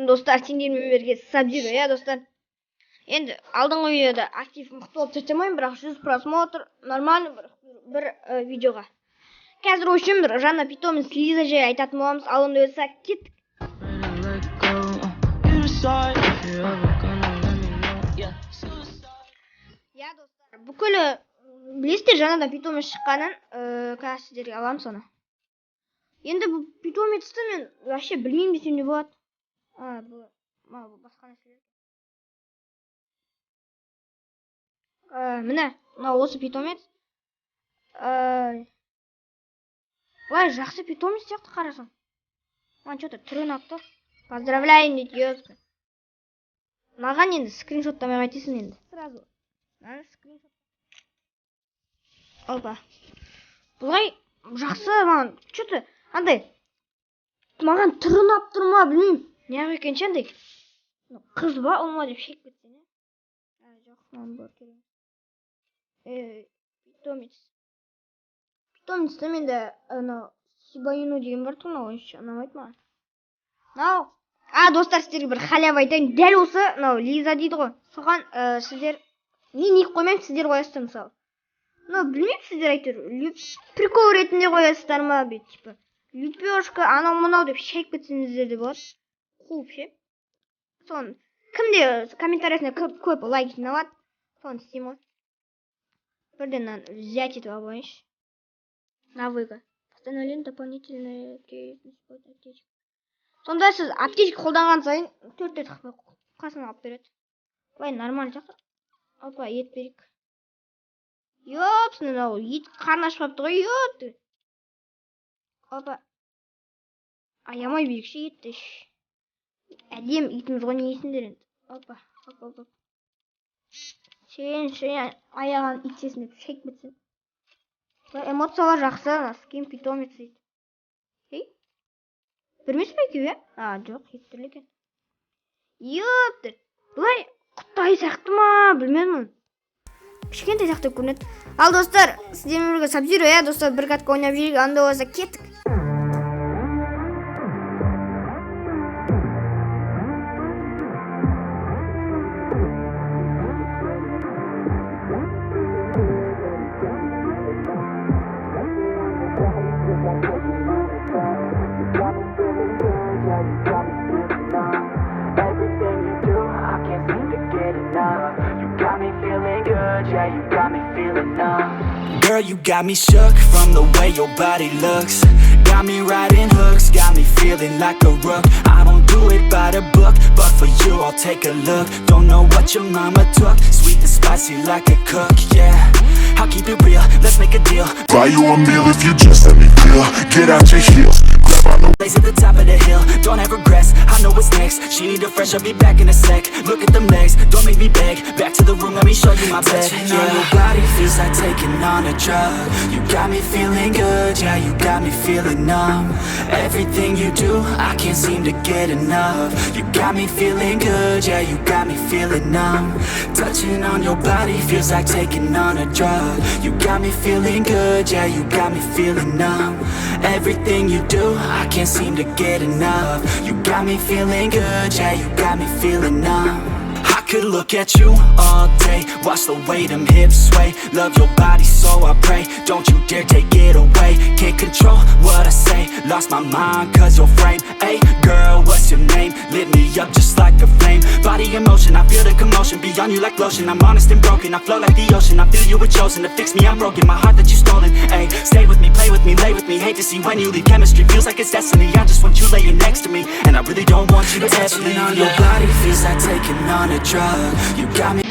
достар, сендермен бірге Sub-Zero, иә достар. Енді алдыңғы видеода актив мықты болып жасамаймын, бірақ 100 просмотр нормальный бір видеоға. Қазір үшін бір жаңа питомец Лиза жай айтатын боламыз. Ал онда болса кеттік. Я достар, бүкіл білесіздер жаңадан питомец шыққанын, қазір сіздерге аламын соны. Енді бұл питомецті мен вообще білмеймін десем де болады. Бұл басқа нәрселер. Міне, мынау осы питомец. Былай жақсы питомец сияқты қарасаң. Маған что-то түрі ұнап тұр. Поздравляем дейді езді. Маған енді скриншоттамай қайтесің енді. Сразу. Скриншот. Опа. Бұлай жақсы маған что-то андай. Маған түрі ұнап тұр ма білмеймін. Неғып екен андай. Қыз ба ол ма деп шек кетсең. Жоқ, маған бұл керек. Питомецті менде Сибаюну деген бар тұр, мынау онша ұнамайды маған. Мынау. Достар, сіздерге бір халява айтайын. Дәл осы мынау Лиза дейді ғой. Соған сіздер мен ник қоймаймын, сіздер қоясыздар мысалы. Мынау білмеймін, сіздер әйтеуір прикол ретінде қоясыздар ма бе, типа лепешка, анау мынау деп шайып кетсеңіздер де болады. Қуып ше. Соны кімде комментариясына көп лайк жинап, соны істеймін ғой. Бірден взять эту обойш. На выгод. Постановлен дополнительная аптечка. Сонда сіз аптечка қолданған сайын 4 рет қасына алып береді. Былай нормально жақсы. Опа, ет берейік. Ёпсың, мынау ет қарны ашып қалыпты ғой, ёпты. Опа. Аямай берейікші етті. Әдем етіміз ғой, не есіңдер енді. Опа. Сен аяған итсесін деп шек бітсін. Эмоциялар жақсы, скин питомец дейді. Бірмес пе екеу, жоқ, еттірлі екен. Ёпты, бұлай құттай сияқты ма, білмедім. Кішкентай сияқты көрінеді. Ал достар, сіздермен бірге Sub-Zero, достар, бір катка ойнап жүрейік, анда болса кеттік. Girl, you got me shook from the way your body looks. Got me riding hooks, got me feeling like a rook. I don't do it by the book, but for you I'll take a look. Don't know what your mama took, sweet and spicy like a cook, yeah. I'll keep it real, let's make a deal. Buy you a meal if you just let me feel. Get out your heels, grab on the Blaze at the top of the hill, don't have regrets. I know what's next, she need a fresh, I'll be back in a sec. Look at them legs, don't make me beg. Back to the room, let me show you my bed. Touching on your body feels like taking on a drug. You got me feeling good, yeah, you got me feeling numb. Everything you do, I can't seem to get enough. You got me feeling good, yeah, you got me feeling numb. Touching on your body feels like taking on a drug. You got me feeling good, yeah, you got me feeling numb. Everything you do, I can't seem to get enough. You got me feeling good, yeah, you got me feeling numb. I could look at you all day, watch the way them hips sway. Love your body so I pray, don't you dare take it away. Can't control what I say, lost my mind cause your frame. Hey girl, what's your name? Lit me up just like a flame. Body in motion, I feel the commotion, be on you like lotion. I'm honest and broken, I flow like the ocean. I feel you were chosen to fix me, I'm broken. My heart that you stolen, hey. Stay with me, play with me, lay with me. Hate to see when you leave, chemistry feels like it's destiny. I just want you laying next to me, and I really don't want you to ever leave. On your body feels like taking on a drug. You got me